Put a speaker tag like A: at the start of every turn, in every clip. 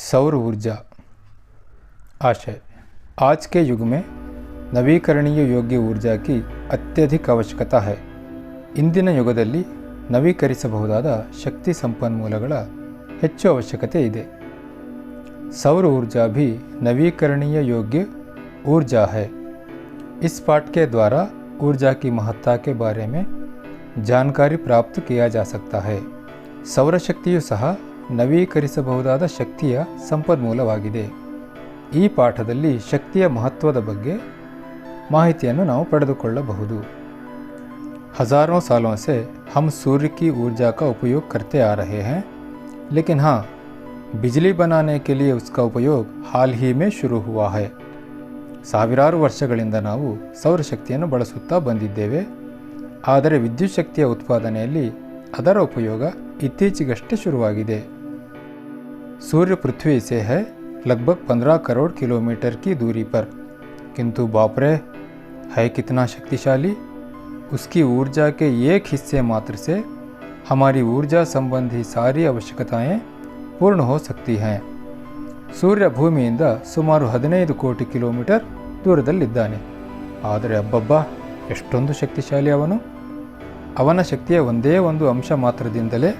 A: सौर ऊर्जा आशय। आज के युग में ನವೀಕರಣೀಯ ಯೋಗ್ಯ ऊर्जा की ಅತ್ಯಧಿಕ ಅವಶ್ಯಕತೆ है। ಇಂದಿನ ಯುಗದಲ್ಲಿ ನವೀಕರಿಸಬಹುದಾದ ಶಕ್ತಿ ಸಂಪನ್ಮೂಲಗಳ ಹೆಚ್ಚು ಅವಶ್ಯಕತೆ ಇದೆ। सौर ऊर्जा भी नवीकरणीय योग्य ऊर्जा है। इस पाठ के द्वारा ऊर्जा की महत्ता के बारे में जानकारी प्राप्त किया जा सकता है। ಸೌರಶಕ್ತಿಯು ಸಹ ನವೀಕರಿಸಬಹುದಾದ ಶಕ್ತಿಯ ಸಂಪನ್ಮೂಲವಾಗಿದೆ। ಈ ಪಾಠದಲ್ಲಿ ಶಕ್ತಿಯ ಮಹತ್ವದ ಬಗ್ಗೆ ಮಾಹಿತಿಯನ್ನು ನಾವು ಪಡೆದುಕೊಳ್ಳಬಹುದು। हज़ारों सालों से हम सूर्य की ऊर्जा का उपयोग करते आ रहे हैं, लेकिन हाँ, बिजली बनाने के लिए उसका उपयोग हाल ही में शुरू हुआ है। ಸಾವಿರಾರು ವರ್ಷಗಳಿಂದ ನಾವು ಸೌರಶಕ್ತಿಯನ್ನು ಬಳಸುತ್ತಾ ಬಂದಿದ್ದೇವೆ, ಆದರೆ ವಿದ್ಯುತ್ ಶಕ್ತಿಯ ಉತ್ಪಾದನೆಯಲ್ಲಿ ಅದರ ಉಪಯೋಗ ಇತ್ತೀಚೆಗಷ್ಟೇ ಶುರುವಾಗಿದೆ। सूर्य पृथ्वी से है लगभग 15 करोड़ किलोमीटर की दूरी पर, किंतु बाप रे है कितना शक्तिशाली। उसकी ऊर्जा के एक हिस्से मात्र से हमारी ऊर्जा संबंधी सारी आवश्यकताएं पूर्ण हो सकती हैं। सूर्य ಭೂಮಿಯಿಂದ ಸುಮಾರು 15 ಕೋಟಿ ಕಿಲೋಮೀಟರ್ ದೂರದಲ್ಲಿದ್ದಾನೆ, ಆದರೆ ಅಬ್ಬಬ್ಬ ಎಷ್ಟೊಂದು ಶಕ್ತಿಶಾಲಿ ಅವನು। ಅವನ ಶಕ್ತಿಯ ಒಂದೇ ಒಂದು ಅಂಶ ಮಾತ್ರದಿಂದಲೇ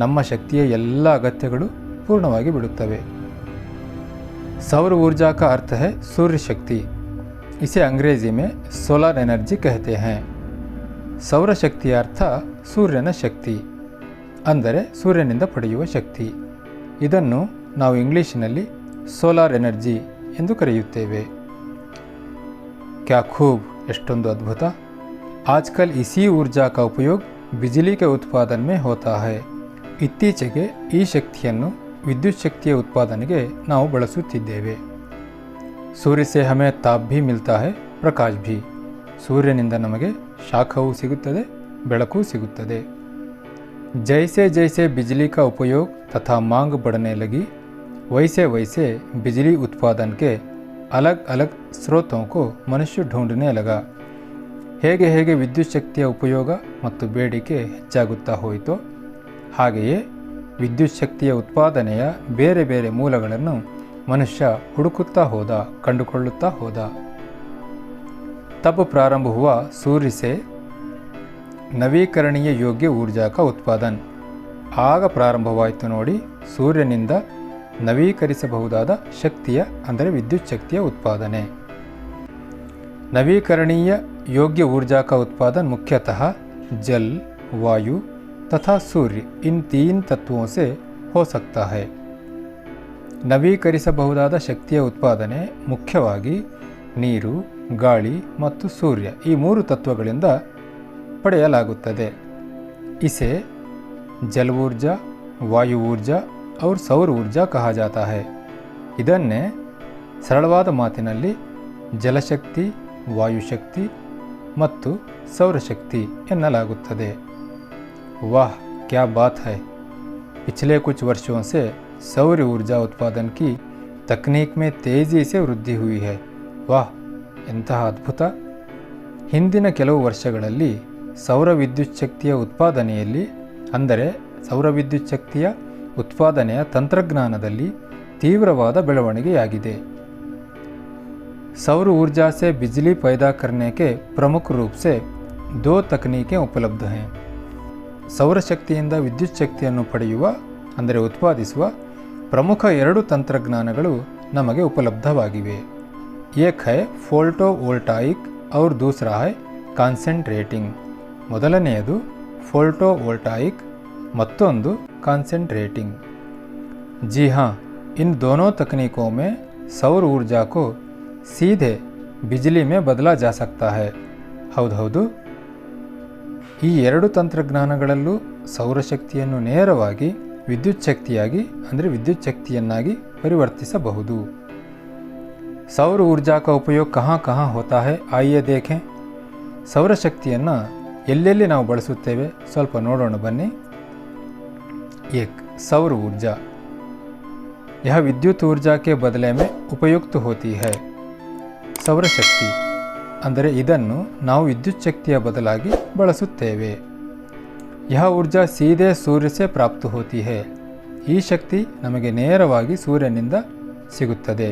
A: ನಮ್ಮ ಶಕ್ತಿಯ ಎಲ್ಲ ಅಗತ್ಯಗಳು पूर्णವಾಗಿ ಬಿಡುತ್ತವೆ। सौर ऊर्जा का अर्थ है सूर्य शक्ति। इसे अंग्रेजी में सोलर एनर्जी कहते हैं। ಸೌರ ಶಕ್ತಿಯ ಅರ್ಥ ಸೂರ್ಯನ ಶಕ್ತಿ, ಅಂದರೆ ಸೂರ್ಯನಿಂದ ಪಡೆಯುವ ಶಕ್ತಿ। ಇದನ್ನು ನಾವು ಇಂಗ್ಲಿಷಿನಲ್ಲಿ ಸೋಲಾರ್ ಎನರ್ಜಿ ಎಂದು ಕರೆಯುತ್ತೇವೆ। ಕ್ಯಾ ಖೂಬ್, ಎಷ್ಟೊಂದು ಅದ್ಭುತ। आजकल इसी ऊर्जा का उपयोग बिजली के उत्पादन में होता है। ಇತ್ತೀಚೆಗೆ ಈ ಶಕ್ತಿಯನ್ನು ವಿದ್ಯುತ್ ಶಕ್ತಿಯ ಉತ್ಪಾದನೆಗೆ ನಾವು ಬಳಸುತ್ತಿದ್ದೇವೆ। सूर्य से हमें ताप भी मिलता है, प्रकाश भी। ಸೂರ್ಯನಿಂದ ನಮಗೆ ಶಾಖವೂ ಸಿಗುತ್ತದೆ, ಬೆಳಕು ಸಿಗುತ್ತದೆ। जैसे जैसे बिजली का उपयोग तथा मांग बढ़ने लगी, वैसे वैसे बिजली उत्पादन के अलग अलग स्रोतों को मनुष्य ढूंढने लगा। ಹೇಗೆ ಹೇಗೆ ವಿದ್ಯುತ್ ಶಕ್ತಿಯ ಉಪಯೋಗ ಮತ್ತು ಬೇಡಿಕೆ ಹೆಚ್ಚಾಗುತ್ತಾ ಹೋಯಿತೋ ಹಾಗೆಯೇ ವಿದ್ಯುತ್ ಶಕ್ತಿಯ ಉತ್ಪಾದನೆಯ ಬೇರೆ ಬೇರೆ ಮೂಲಗಳನ್ನು ಮನುಷ್ಯ ಹುಡುಕುತ್ತಾ ಹೋದ, ಕಂಡುಕೊಳ್ಳುತ್ತಾ ಹೋದ। तब प्रारंभ हुआ सूर्य से ನವೀಕರಣೀಯ ಯೋಗ್ಯ ऊर्जा का उत्पादन। ಆಗ ಪ್ರಾರಂಭವಾಯಿತು ನೋಡಿ ಸೂರ್ಯನಿಂದ ನವೀಕರಿಸಬಹುದಾದ ಶಕ್ತಿಯ, ಅಂದರೆ ವಿದ್ಯುತ್ ಶಕ್ತಿಯ ಉತ್ಪಾದನೆ। नवीकरणीय योग्य ऊर्जा का उत्पादन मुख्यतः जल, वायु तथा सूर्य, इन 3 तत्वों से हो सकता है। ನವೀಕರಿಸಬಹುದಾದ ಶಕ್ತಿಯ ಉತ್ಪಾದನೆ ಮುಖ್ಯವಾಗಿ ನೀರು, ಗಾಳಿ ಮತ್ತು ಸೂರ್ಯ, ಈ 3 ತತ್ವಗಳಿಂದ ಪಡೆಯಲಾಗುತ್ತದೆ। इसे जल ऊर्जा, वायु ऊर्जा और सौर ऊर्जा कहा जाता है। ಇದನ್ನೇ ಸರಳವಾದ ಮಾತಿನಲ್ಲಿ ಜಲಶಕ್ತಿ, ವಾಯುಶಕ್ತಿ ಮತ್ತು ಸೌರಶಕ್ತಿ ಎನ್ನಲಾಗುತ್ತದೆ। वाह क्या बात है। पिछले कुछ वर्षों से सौर ऊर्जा उत्पादन की तकनीक में तेजी से वृद्धि हुई है। वाह, ಎಂತಹ ಅದ್ಭುತ। ಹಿಂದಿನ ಕೆಲವು ವರ್ಷಗಳಲ್ಲಿ ಸೌರ ವಿದ್ಯುತ್ ಶಕ್ತಿಯ ಉತ್ಪಾದನೆಯಲ್ಲಿ, ಅಂದರೆ ಸೌರ ವಿದ್ಯುತ್ ಶಕ್ತಿಯ ಉತ್ಪಾದನೆಯ ತಂತ್ರಜ್ಞಾನದಲ್ಲಿ ತೀವ್ರವಾದ ಬೆಳವಣಿಗೆಯಾಗಿದೆ। सौर ऊर्जा से बिजली पैदा करने के प्रमुख रूप से 2 तकनीकें उपलब्ध हैं। ಸೌರಶಕ್ತಿಯಿಂದ ವಿದ್ಯುತ್ ಶಕ್ತಿಯನ್ನು ಪಡೆಯುವ, ಅಂದರೆ ಉತ್ಪಾದಿಸುವ ಪ್ರಮುಖ 2 ತಂತ್ರಜ್ಞಾನಗಳು ನಮಗೆ ಉಪಲಬ್ಧವಾಗಿವೆ। एक है ಫೋಟೋವೋಲ್ಟಾಯಿಕ್ और दूसरा है ಕಾನ್ಸಂಟ್ರೇಟಿಂಗ್। ಮೊದಲನೆಯದು ಫೋಟೋವೋಲ್ಟಾಯಿಕ್, ಮತ್ತೊಂದು ಕಾನ್ಸಂಟ್ರೇಟಿಂಗ್। जी हाँ, इन दोनों तकनीकों में सौर ऊर्जा को सीधे बिजली में बदला जा सकता है। ಹೌದು, ಈ 2 ತಂತ್ರಜ್ಞಾನಗಳಲ್ಲೂ ಸೌರಶಕ್ತಿಯನ್ನು ನೇರವಾಗಿ ವಿದ್ಯುತ್ ಶಕ್ತಿಯಾಗಿ, ಅಂದರೆ ವಿದ್ಯುತ್ ಶಕ್ತಿಯನ್ನಾಗಿ ಪರಿವರ್ತಿಸಬಹುದು। सौर ऊर्जा का उपयोग कहाँ कहाँ होता है, आइए देखें। ಸೌರಶಕ್ತಿಯನ್ನು ಎಲ್ಲೆಲ್ಲಿ ನಾವು ಬಳಸುತ್ತೇವೆ ಸ್ವಲ್ಪ ನೋಡೋಣ ಬನ್ನಿ। 1. सौर ऊर्जा, यह विद्युत ऊर्जा के बदले में उपयुक्त होती है। ಸೌರಶಕ್ತಿ ಅಂದರೆ ಇದನ್ನು ನಾವು ವಿದ್ಯುತ್ ಶಕ್ತಿಯ ಬದಲಾಗಿ ಬಳಸುತ್ತೇವೆ। यह ऊर्जा सीधे सूर्य से प्राप्त होती है। ಈ ಶಕ್ತಿ ನಮಗೆ ನೇರವಾಗಿ ಸೂರ್ಯನಿಂದ ಸಿಗುತ್ತದೆ.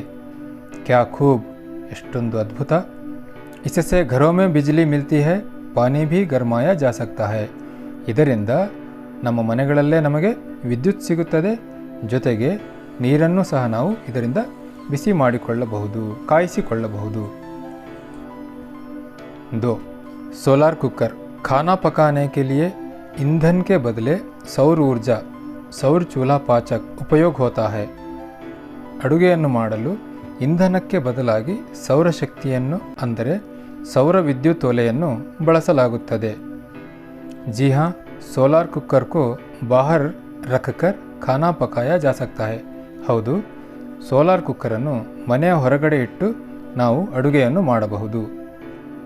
A: ಕ್ಯಾ ಖೂಬ್, ಎಷ್ಟೊಂದು ಅದ್ಭುತ. ಇಸಸೆ ಘರೋ ಮೇ ಬಿಜ್ಲಿ ಮಿಲ್ತಿ ಹೈ, ಪಾನಿ ಭಿ ಗರ್ಮಾಯಾ ಜಾ ಸಕ್ತಾ ಹೈ. ಇದರಿಂದ ನಮ್ಮ ಮನೆಗಳಲ್ಲೇ ನಮಗೆ ವಿದ್ಯುತ್ ಸಿಗುತ್ತದೆ, ಜೊತೆಗೆ ನೀರನ್ನು ಸಹ ನಾವು ಇದರಿಂದ ಬಿಸಿ ಮಾಡಿಕೊಳ್ಳಬಹುದು, ಕಾಯಿಸಿಕೊಳ್ಳಬಹುದು. 2. Solar cooker. खाना पकाने के लिए ईंधन के बदले सौर ऊर्जा सौर चूल्हा पाचक ಉಪಯೋಗ ಹೋತಾ ಹೈ. ಅಡುಗೆಯನ್ನು ಮಾಡಲು ಇಂಧನಕ್ಕೆ ಬದಲಾಗಿ ಸೌರಶಕ್ತಿಯನ್ನು ಅಂದರೆ ಸೌರ ವಿದ್ಯುತ್ ಒಲೆಯನ್ನು ಬಳಸಲಾಗುತ್ತದೆ. जी हाँ, सोलार कुकर को बाहर रखकर खाना पकाया जा सकता है. ಹೌದು, ಸೋಲಾರ್ ಕುಕ್ಕರನ್ನು ಮನೆಯ ಹೊರಗಡೆ ಇಟ್ಟು ನಾವು ಅಡುಗೆಯನ್ನು ಮಾಡಬಹುದು.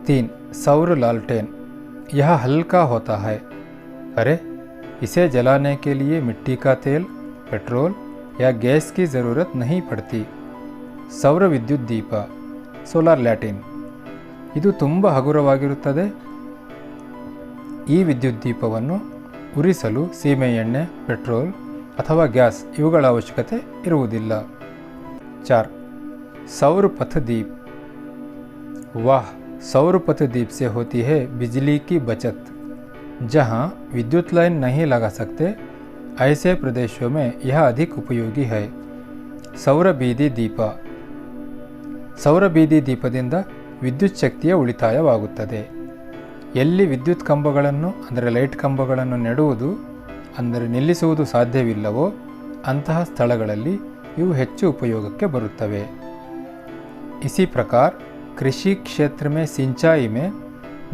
A: 3. सौर लालटेन. यह हल्का होता है. अरे, इसे जलाने के लिए मिट्टी का तेल, पेट्रोल या गैस की ज़रूरत नहीं पड़ती. ಸೌರ ವಿದ್ಯುತ್ ದೀಪ, ಸೋಲಾರ್ ಲ್ಯಾಟಿನ್, ಇದು ತುಂಬ ಹಗುರವಾಗಿರುತ್ತದೆ. ಈ ವಿದ್ಯುತ್ ದೀಪವನ್ನು ಉರಿಸಲು ಸೀಮೆ ಎಣ್ಣೆ, ಪೆಟ್ರೋಲ್ ಅಥವಾ ಗ್ಯಾಸ್ ಇವುಗಳ ಅವಶ್ಯಕತೆ ಇರುವುದಿಲ್ಲ. 4. सौर पथ दीप. वाह, सौर पथ दीप से होती है बिजली की बचत. जहाँ विद्युत लाइन नहीं लगा सकते, ऐसे प्रदेशों में यह अधिक उपयोगी है. सौर ಬೀದಿ ದೀಪ. ಸೌರ ಬೀದಿ ದೀಪದಿಂದ ವಿದ್ಯುತ್ ಶಕ್ತಿಯ ಉಳಿತಾಯವಾಗುತ್ತದೆ. ಎಲ್ಲಿ ವಿದ್ಯುತ್ ಕಂಬಗಳನ್ನು ಅಂದರೆ ಲೈಟ್ ಕಂಬಗಳನ್ನು ನೆಡುವುದು ಅಂದರೆ ನಿಲ್ಲಿಸುವುದು ಸಾಧ್ಯವಿಲ್ಲವೋ ಅಂತಹ ಸ್ಥಳಗಳಲ್ಲಿ ಇವು ಹೆಚ್ಚು ಉಪಯೋಗಕ್ಕೆ ಬರುತ್ತವೆ. इसी प्रकार कृषि क्षेत्र में सिंचाई में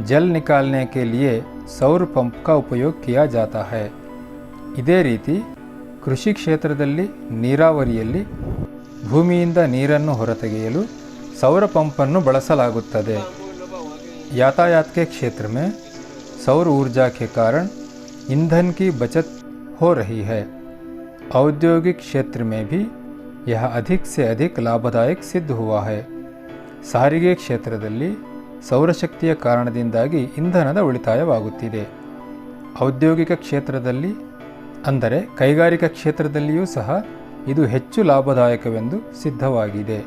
A: जल निकालने के लिए सौर पंप का उपयोग किया जाता है. ಇದೇ ರೀತಿ ಕೃಷಿ ಕ್ಷೇತ್ರದಲ್ಲಿ ನೀರಾವರಿಯಲ್ಲಿ ಭೂಮಿಯಿಂದ ನೀರನ್ನು ಹೊರತೆಗೆಯಲು ಸೌರ पंपನ್ನು ಬಳಸಲಾಗುತ್ತದೆ. यातायात के क्षेत्र में सौर ऊर्जा के कारण ईंधन की बचत हो रही है. औद्योगिक क्षेत्र में भी यह अधिक से अधिक लाभदायक सिद्ध हुआ है. ಸಾರಿಗೆ ಕ್ಷೇತ್ರದಲ್ಲಿ ಸೌರಶಕ್ತಿಯ ಕಾರಣದಿಂದಾಗಿ ಇಂಧನದ ಉಳಿತಾಯವಾಗುತ್ತಿದೆ. ಔದ್ಯೋಗಿಕ ಕ್ಷೇತ್ರದಲ್ಲಿ ಅಂದರೆ ಕೈಗಾರಿಕಾ ಕ್ಷೇತ್ರದಲ್ಲಿಯೂ ಸಹ ಇದು ಹೆಚ್ಚು ಲಾಭದಾಯಕವೆಂದು ಸಿದ್ಧವಾಗಿದೆ.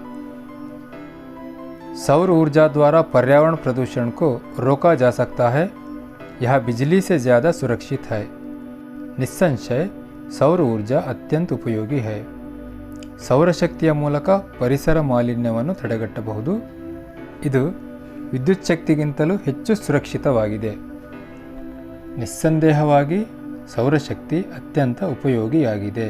A: सौर ऊर्जा द्वारा पर्यावरण प्रदूषण को रोका जा सकता है. यह बिजली से ज़्यादा सुरक्षित है. निस्संशय सौर ऊर्जा अत्यंत उपयोगी है. ಸೌರಶಕ್ತಿಯ ಮೂಲಕ ಪರಿಸರ ಮಾಲಿನ್ಯವನ್ನು ತಡೆಗಟ್ಟಬಹುದು. ಇದು ವಿದ್ಯುತ್ ಶಕ್ತಿಗಿಂತಲೂ ಹೆಚ್ಚು ಸುರಕ್ಷಿತವಾಗಿದೆ. ನಿಸ್ಸಂದೇಹವಾಗಿ ಸೌರಶಕ್ತಿ ಅತ್ಯಂತ ಉಪಯೋಗಿಯಾಗಿದೆ.